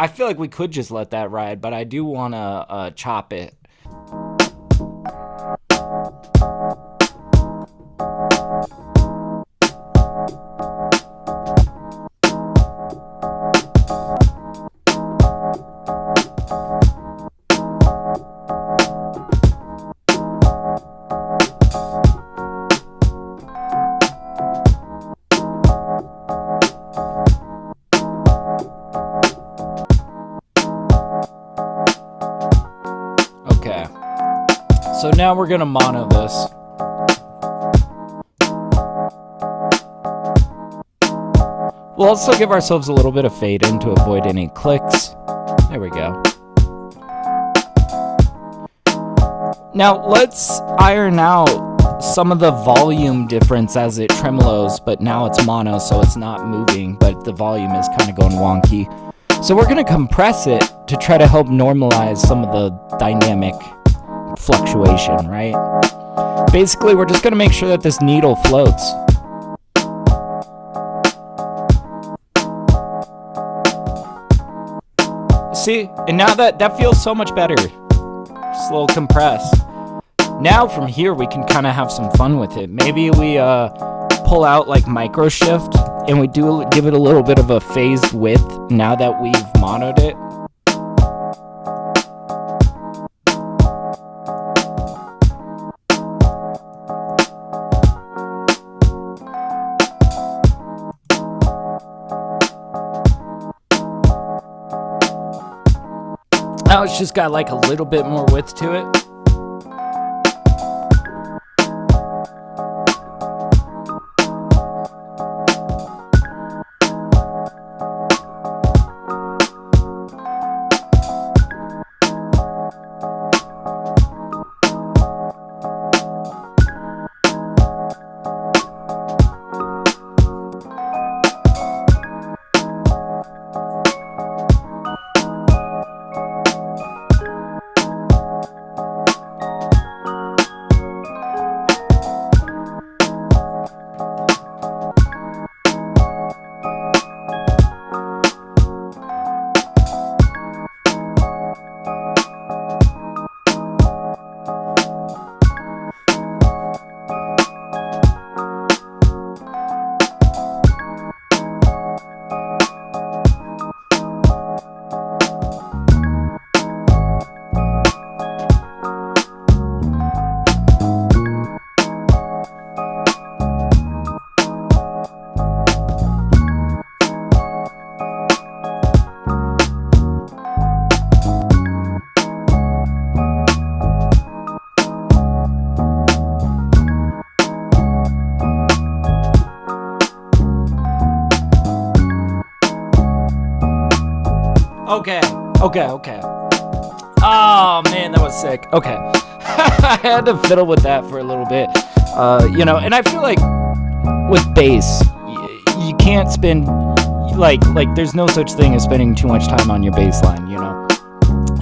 I feel like we could just let that ride, but I do want to chop it. So now we're gonna mono this. We'll also give ourselves a little bit of fade in to avoid any clicks. There we go. Now let's iron out some of the volume difference as it tremolos, but now it's mono, so it's not moving, but the volume is kind of going wonky. So we're gonna compress it to try to help normalize some of the dynamic fluctuation, right? Basically, we're just going to make sure that this needle floats. See? And now that feels so much better. Just a little compressed. Now from here, we can kind of have some fun with it. Maybe we pull out like micro shift and we give it a little bit of a phased width now that we've monoed it. Now it's just got like a little bit more width to it. Okay. Oh man, that was sick. Okay. I had to fiddle with that for a little bit. And I feel like with bass, you can't spend like there's no such thing as spending too much time on your bass line, you know.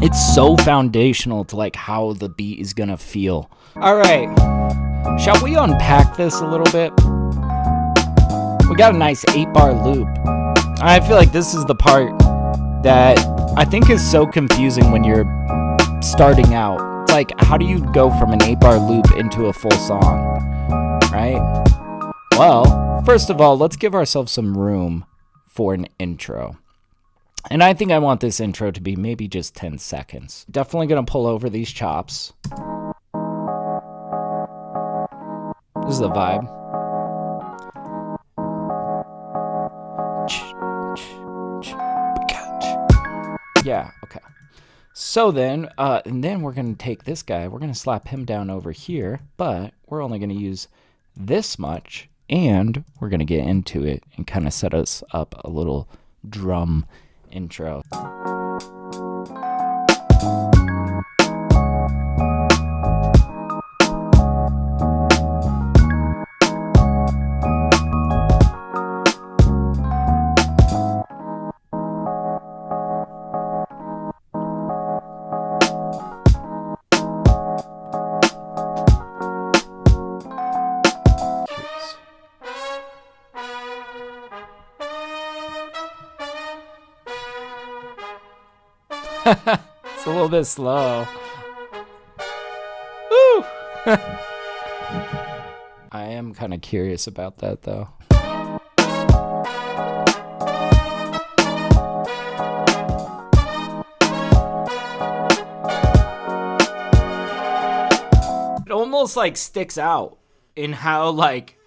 It's so foundational to like how the beat is gonna feel. All right. Shall we unpack this a little bit? We got a nice 8-bar loop. I feel like this is the part that I think is so confusing when you're starting out. It's like, how do you go from an 8-bar loop into a full song, right? Well, first of all, let's give ourselves some room for an intro. And I think I want this intro to be maybe just 10 seconds. Definitely gonna pull over these chops. This is the vibe. Yeah, okay. So then, and then we're going to take this guy, we're going to slap him down over here, but we're only going to use this much, and we're going to get into it and kind of set us up a little drum intro. It's a little bit slow. Woo! I am kind of curious about that though. It almost like sticks out in how like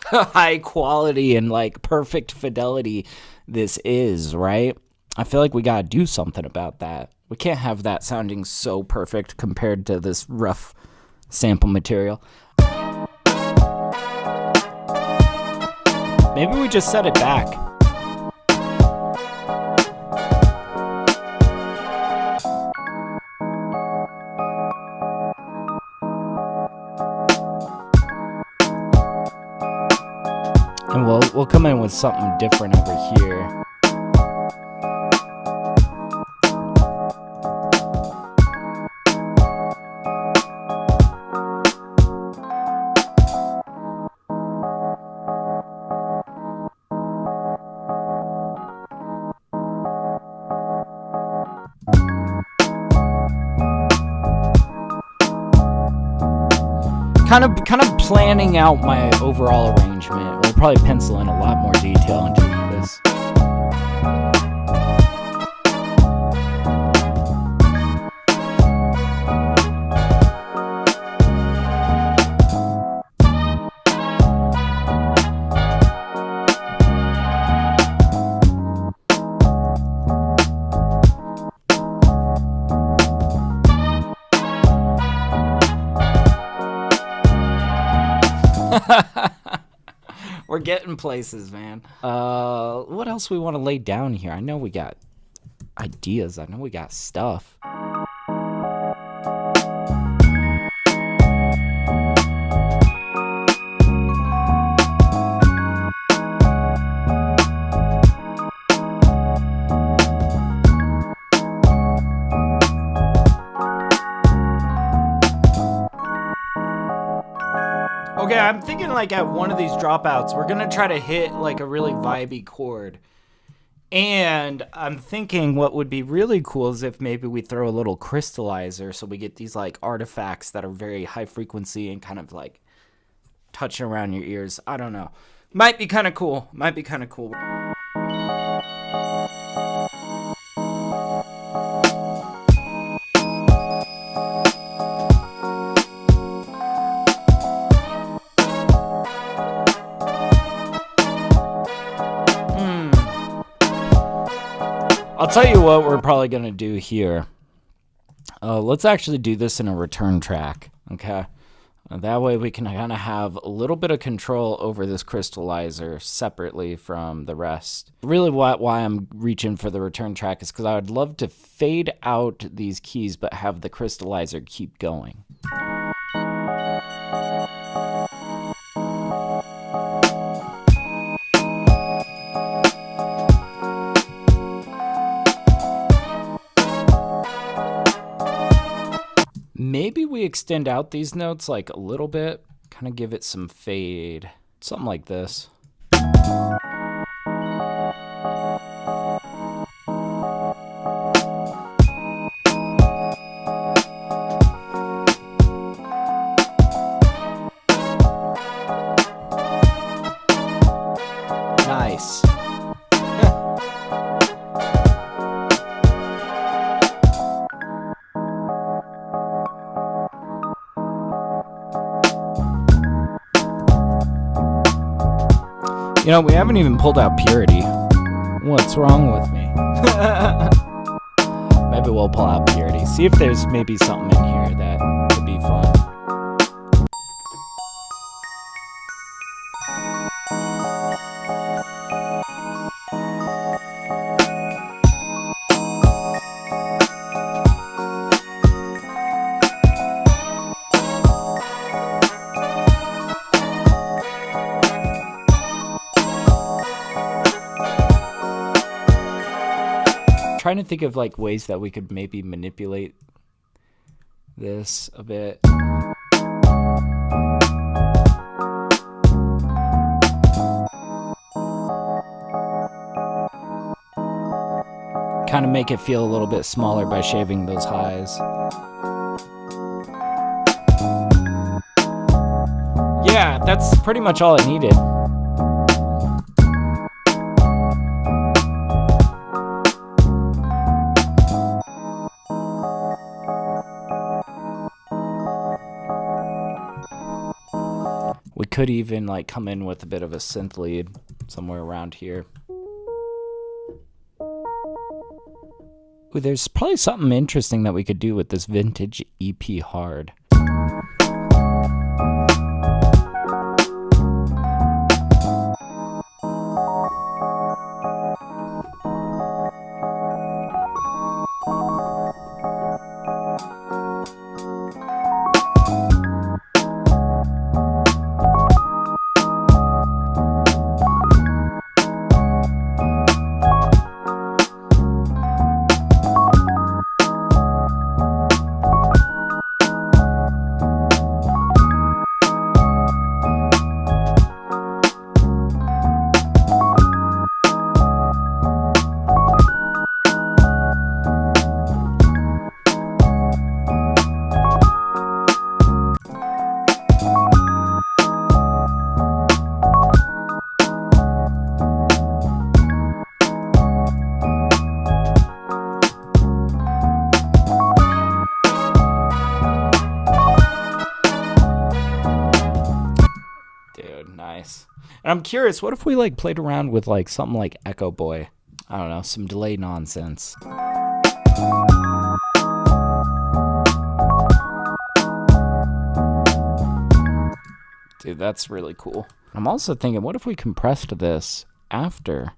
high quality and like perfect fidelity this is, right? I feel like we gotta do something about that. We can't have that sounding so perfect compared to this rough sample material. Maybe we just set it back. And we'll come in with something different over here. Kind of planning out my overall arrangement. We'll probably pencil in a lot more detail into this. We're getting places, man. What else we want to lay down here? I know we got ideas. I know we got stuff. Okay, I'm thinking like at one of these dropouts, we're gonna try to hit like a really vibey chord. And I'm thinking what would be really cool is if maybe we throw a little crystallizer so we get these like artifacts that are very high frequency and kind of like touching around your ears. I don't know. Might be kind of cool. Might be kind of cool. I'll tell you what we're probably going to do here. Let's actually do this in a return track, okay? That way we can kind of have a little bit of control over this crystallizer separately from the rest. Really why I'm reaching for the return track is because I would love to fade out these keys but have the crystallizer keep going. Maybe we extend out these notes like a little bit, kind of give it some fade, something like this. Nice. You know, we haven't even pulled out purity. What's wrong with me? Maybe we'll pull out purity. See if there's maybe something in here that could be fun. Trying to think of like ways that we could maybe manipulate this a bit. kind of make it feel a little bit smaller by shaving those highs. Yeah, that's pretty much all I needed. We could even like come in with a bit of a synth lead somewhere around here. Ooh, there's probably something interesting that we could do with this vintage EP hard. Nice. And I'm curious, what if we like played around with like something like Echo Boy? I don't know, some delay nonsense. Dude, that's really cool. I'm also thinking, what if we compressed this after?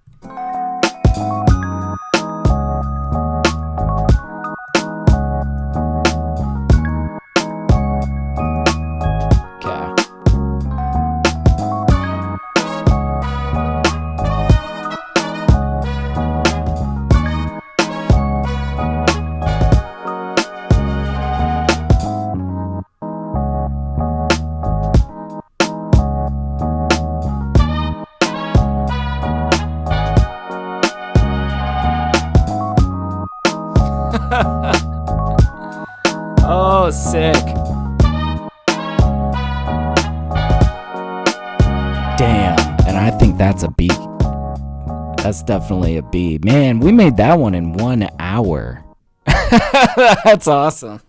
Oh, sick. Damn, and I think that's a B. That's definitely a B. Man, we made that one in 1 hour. That's awesome.